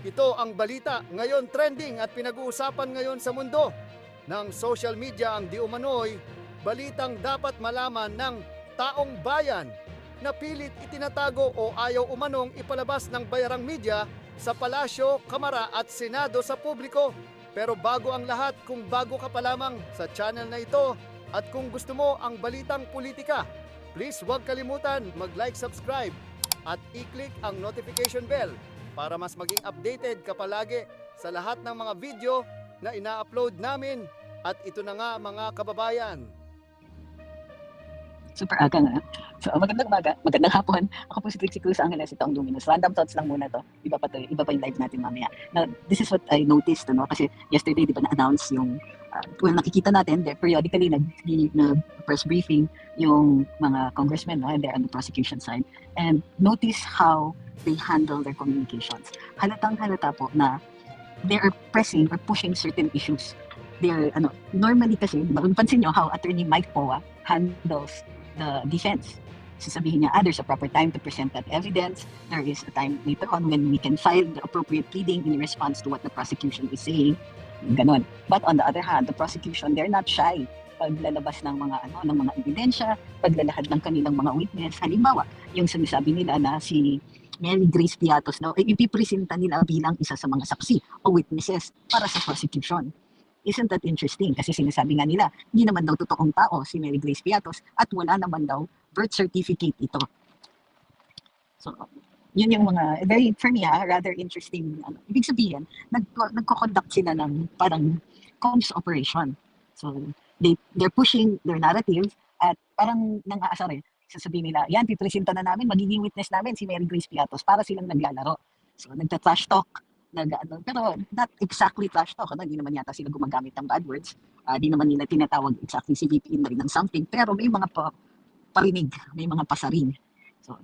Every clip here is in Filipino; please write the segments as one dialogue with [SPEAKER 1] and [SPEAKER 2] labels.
[SPEAKER 1] Ito ang balita ngayon trending at pinag-uusapan ngayon sa mundo. Ng social media ang di umano'y balitang dapat malaman ng taong bayan na pilit itinatago o ayaw umanong ipalabas ng bayarang media sa palasyo, kamara at senado sa publiko. Pero bago ang lahat, kung bago ka pa lamang sa channel na ito at kung gusto mo ang balitang politika, please huwag kalimutan mag-like, subscribe at i-click ang notification bell para mas maging updated ka palagi sa lahat ng mga video na ina-upload namin. At ito na nga mga kababayan.
[SPEAKER 2] Super aga nga. So, magandang umaga, magandang hapon. Ako po si Trixie Cruz Angeles, ito ang Luminous. Random thoughts lang muna to. Iba pa yung live natin mamaya. Now, this is what I noticed, no? Kasi yesterday, di ba na-announce yung, nakikita natin, periodically nag-press briefing yung mga congressmen, no? And they're on the prosecution side. And notice how they handle their communications. Halatang-halata po na they are pressing or pushing certain issues. They're, normally kasi, kung pansin nyo how Attorney Mike Poa handles the defense. Sasabihin niya, there's a proper time to present that evidence. There is a time later on when we can file the appropriate pleading in response to what the prosecution is saying. Ganon. But on the other hand, the prosecution, they're not shy paglalabas ng mga ng mga ebidensya, paglalahad ng kanilang mga witness. Halimbawa, yung sinasabi nila na si Mary Grace Piatos daw ay ipipresenta nila bilang isa sa mga saksi o witnesses para sa prosecution. Isn't that interesting? Kasi sinasabi nga nila, hindi naman daw totoong tao si Mary Grace Piatos at wala naman daw birth certificate ito. So, yun yung mga, very, for me, rather interesting. Ibig sabihin, nagko-conduct sila ng parang comms operation. So, they're pushing their narrative at parang nang-aasar sasabihin nila, yan, pipresenta na namin, magiging witness namin si Mary Grace Piatos para silang naglalaro. So, nagta-trash talk. Pero not exactly trash talk. Hindi naman yata sila gumagamit ng bad words. Di naman nila tinatawag exactly si VP Inday ng something. Pero may mga parinig, may mga pasaring. So,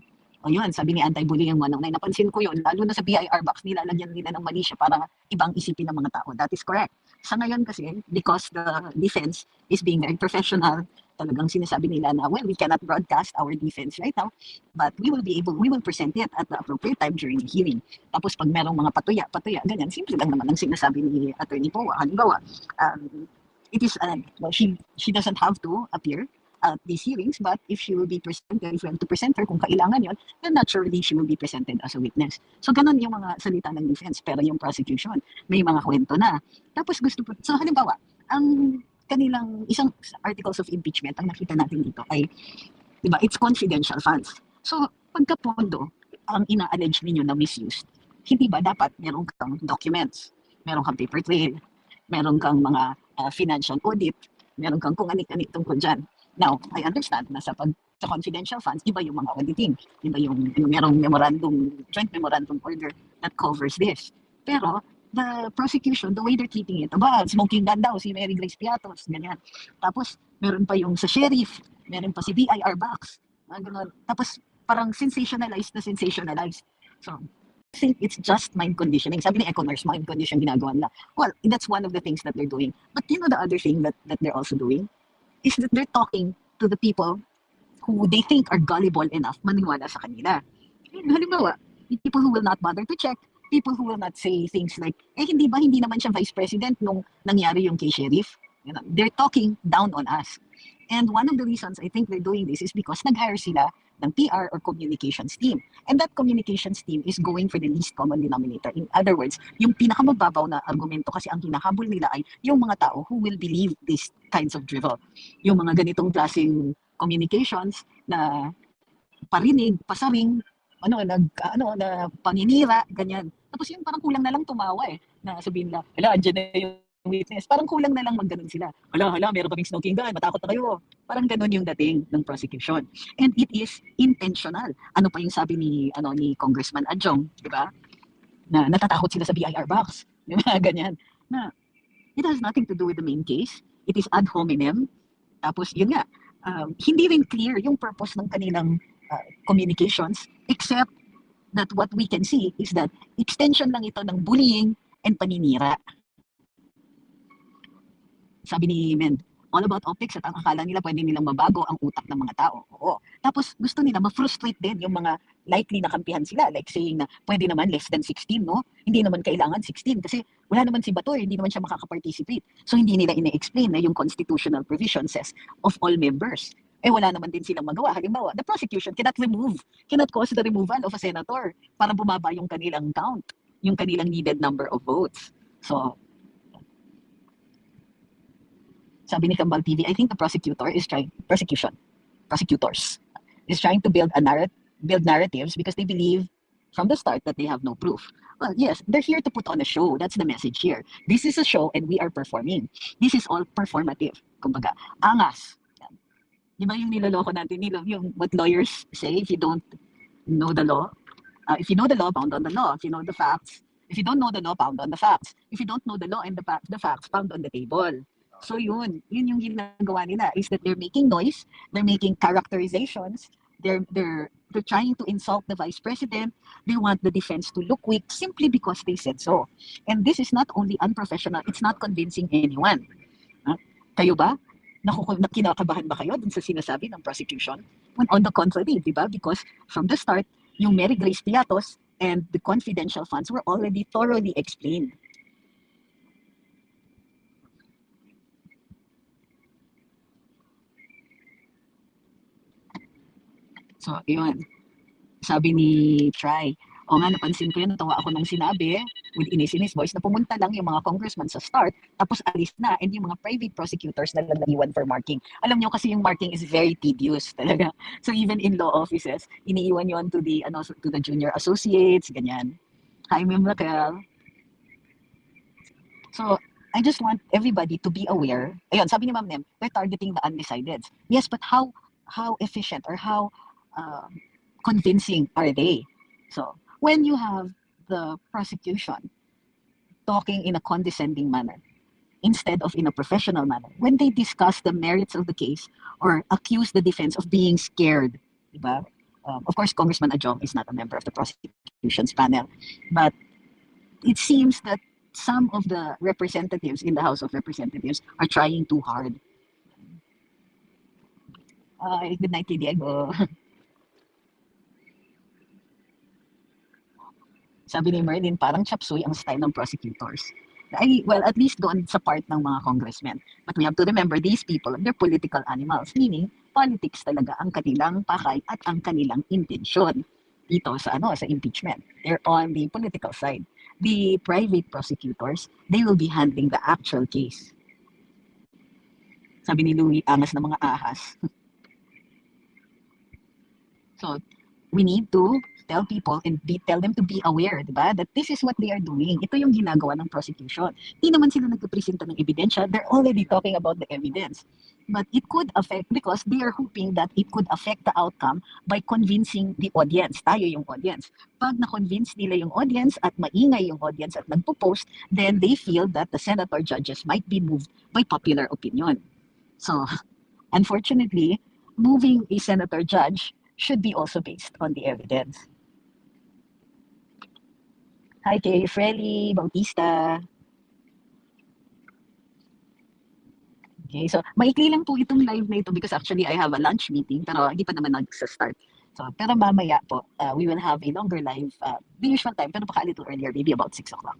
[SPEAKER 2] yun, sabi ni Anti-Bullying 109, napansin ko yun, lalo na sa BIR box, nilalagyan nila ng mali siya para ibang isipin ng mga tao. That is correct. Sa ngayon kasi, because the defense is being very professional, talagang sinasabi nila na, well, we cannot broadcast our defense right now, but we will present it at the appropriate time during the hearing. Tapos pag merong mga patuya, ganyan, simple lang naman ang sinasabi ni Attorney Poa. Halimbawa, it is, well, she doesn't have to appear at these hearings, but if she will be presented, if we have to present her kung kailangan yon, then naturally she will be presented as a witness. So ganun yung mga salita ng defense, pero yung prosecution, may mga kwento na. Tapos so halimbawa, ang kanilang isang articles of impeachment, ang nakita natin dito ay, di ba, it's confidential funds. So, pagka pondo, ang ina-allege ninyo na misused, hindi ba dapat meron kang documents, meron kang paper trail, meron kang mga financial audit, meron kang kung anit-anit tungkol dyan. Now, I understand na sa confidential funds, iba yung mga auditing, iba yung merong joint memorandum order that covers this. Pero, the prosecution, the way they're treating it, smoking gun daw si Mary Grace Piatos, ganyan. Tapos, meron pa yung sa sheriff, meron pa si BIR box, ganun. Tapos, parang sensationalized. So, I think it's just mind conditioning. Sabi ni Econers, mind condition ginagawa nila. Well, that's one of the things that they're doing. But you know the other thing that they're also doing is that they're talking to the people who they think are gullible enough maniwala sa kanila. Halimbawa, people who will not bother to check, people who will not say things like, hindi naman siya vice president nung nangyari yung kay sheriff. They're talking down on us. And one of the reasons I think they're doing this is because nag-hire sila ng PR or communications team. And that communications team is going for the least common denominator. In other words, yung pinakamababaw na argumento kasi ang hinahabol nila ay yung mga tao who will believe these kinds of drivel. Yung mga ganitong klaseng communications na parinig, pasaring, na paninira, ganyan. Tapos yung parang kulang na lang tumawa na sabihin nila, andyan na yung witness. Parang kulang na lang magganon sila. Meron kaming smoking gun, matakot na kayo. Parang ganon yung dating ng prosecution. And it is intentional. Ano pa yung sabi ni Congressman Adjong, di ba? Na natatakot sila sa BIR box. Yung mga ganyan. Na it has nothing to do with the main case. It is ad hominem. Tapos yun nga, hindi rin clear yung purpose ng kanilang communications, except that what we can see is that extension lang ito ng bullying and paninira. Sabi ni Mend, all about optics at ang akala nila pwede nilang mabago ang utak ng mga tao. Oo. Tapos gusto nila ma-frustrate din yung mga likely na kampihan sila, like saying na pwede naman less than 16, no? Hindi naman kailangan 16 kasi wala naman si Batoy, hindi naman siya makaka-participate. So hindi nila ine-explain na yung constitutional provision says of all members. Wala naman din silang magawa. Halimbawa, the prosecution cannot cause the removal of a senator para bumaba yung kanilang count, yung kanilang needed number of votes. So, sabi ni Kambal TV, I think the prosecutors is trying to build narratives because they believe from the start that they have no proof. Well, yes, they're here to put on a show. That's the message here. This is a show and we are performing. This is all performative. Kumbaga, angas. Di ba yung niloloko natin, yung what lawyers say, if you don't know the law, if you know the law, pound on the law. If you know the facts, if you don't know the law, pound on the facts. If you don't know the law and the facts, pound on the table. So yun yung ginagawa nila is that they're making noise, they're making characterizations, they're trying to insult the vice president, they want the defense to look weak simply because they said so. And this is not only unprofessional, it's not convincing anyone. Kayo ba? Kinakabahan ba kayo dun sa sinasabi ng prosecution? When on the contrary, di ba? Because from the start, yung Mary Grace Piatos and the confidential funds were already thoroughly explained. So, yun. Sabi ni Try, nga, napansin ko yun, natawa ako nung sinabi with inis-inis voice na pumunta lang yung mga congressman sa start, tapos alis na, and yung mga private prosecutors na lalaiwan for marking. Alam nyo kasi yung marking is very tedious talaga. So even in law offices, iniiwan yun to the junior associates, ganyan. Hi, Ma'am Raquel. So, I just want everybody to be aware. Ayun, sabi ni Ma'am Nem, they're targeting the undecided. Yes, but how efficient or how convincing are they? So, when you have the prosecution talking in a condescending manner instead of in a professional manner, when they discuss the merits of the case or accuse the defense of being scared, diba? Of course, Congressman Ajong is not a member of the prosecution's panel, but it seems that some of the representatives in the House of Representatives are trying too hard. Good night, Diego. Sabi ni Merlin, parang chapsuy ang style ng prosecutors. Well, at least doon sa part ng mga congressmen. But we have to remember, these people, they're political animals. Meaning, politics talaga ang kanilang pakay at ang kanilang intensyon dito sa impeachment. They're on the political side. The private prosecutors, they will be handling the actual case. Sabi ni Louie, angas ng mga ahas. So, we need to tell people and tell them to be aware, diba? That this is what they are doing. Ito yung ginagawa ng prosecution. Hindi naman sila nagpipresenta ng ebidensya. They're already talking about the evidence. But it could affect, because they are hoping that it could affect the outcome by convincing the audience. Tayo yung audience. Pag na-convince nila yung audience at maingay yung audience at nagpo-post, then they feel that the senator judges might be moved by popular opinion. So, unfortunately, moving a senator judge should be also based on the evidence. Hi kay Frelly Bautista. Okay, so maikli lang po itong live na ito because actually I have a lunch meeting pero hindi pa naman nag-start. So, pero mamaya po, we will have a longer live, the usual time, pero baka a little earlier, maybe about 6 o'clock.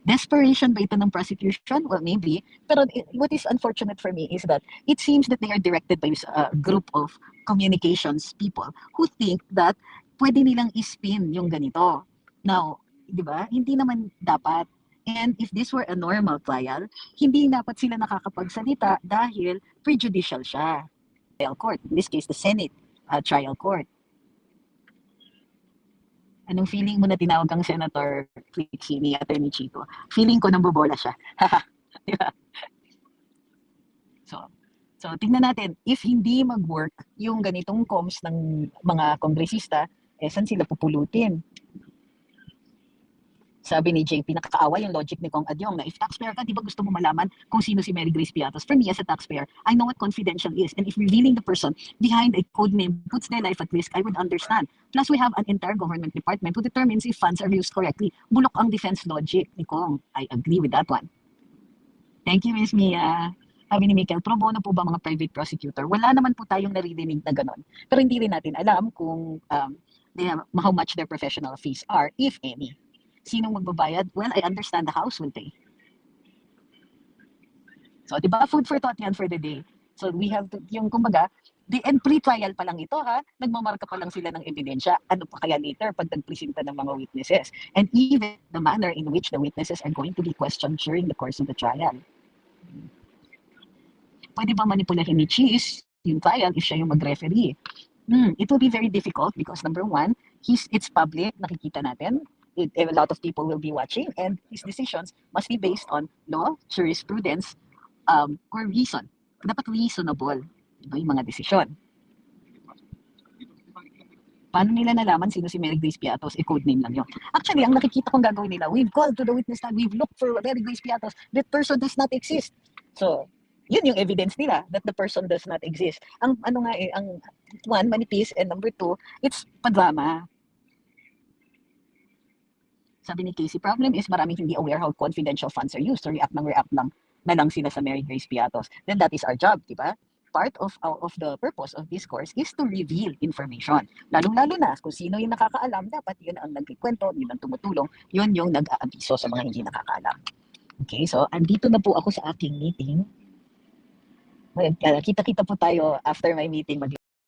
[SPEAKER 2] Desperation ba ito ng prosecution? Well, maybe. Pero what is unfortunate for me is that it seems that they are directed by a group of communications people who think that pwede nilang ispin yung ganito. Now, di ba? Hindi naman dapat. And if this were a normal trial, hindi dapat sila nakakapagsalita dahil prejudicial siya. Trial court, in this case, the Senate trial court. Anong feeling mo na tinawag kang Senator Trixie ni Atty. Chico? Feeling ko nambobola siya. Diba? So, tingnan natin, if hindi mag-work yung ganitong comms ng mga kongresista, saan sila pupulutin? Sabi ni JP, nakakaawa yung logic ni Kong Adyong na if taxpayer ka, di ba gusto mo malaman kung sino si Mary Grace Piatos? For me, as a taxpayer, I know what confidential is. And if revealing the person behind a code name puts their life at risk, I would understand. Plus, we have an entire government department who determines if funds are used correctly. Bulok ang defense logic ni Kong. I agree with that one. Thank you, Ms. Mia. Sabi ni Mikel, pro bono po ba mga private prosecutor? Wala naman po tayong naririnig na ganon. Pero hindi rin natin alam kung how much their professional fees are, if any. Sinong magbabayad? Well, I understand the House will pay. So, di ba, food for thought yan for the day. So, we have to, yung kumbaga, and pre-trial pa lang ito ha, nagmamarka pa lang sila ng ebidensya. Ano pa kaya later pag nagpresenta ng mga witnesses? And even the manner in which the witnesses are going to be questioned during the course of the trial. Pwede ba manipulahin ni Cheese yung trial if siya yung mag-referee? It will be very difficult because number one, it's public, nakikita natin. A lot of people will be watching and his decisions must be based on law, jurisprudence, or reason. Dapat reasonable yung mga desisyon. Paano nila nalaman sino si Mary Grace Piatos? Code name lang yun. Actually, ang nakikita kong gagawin nila, we've called to the witness stand, we've looked for Mary Grace Piatos, that person does not exist. So, yun yung evidence nila that the person does not exist. Ang ano nga ang one, manipis, and number two, it's padrama. Sabi ni Casey, problem is maraming hindi aware how confidential funds are used. So react lang na lang sila sa Mary Grace Piatos. Then that is our job, di ba? Part of the purpose of this course is to reveal information. Lalong-lalo na kung sino yung nakakaalam, dapat yun ang nagkikwento, yun ang tumutulong, yun yung nag-aabiso sa mga hindi nakakaalam. Okay, so andito na po ako sa aking meeting. Kita-kita po tayo after my meeting.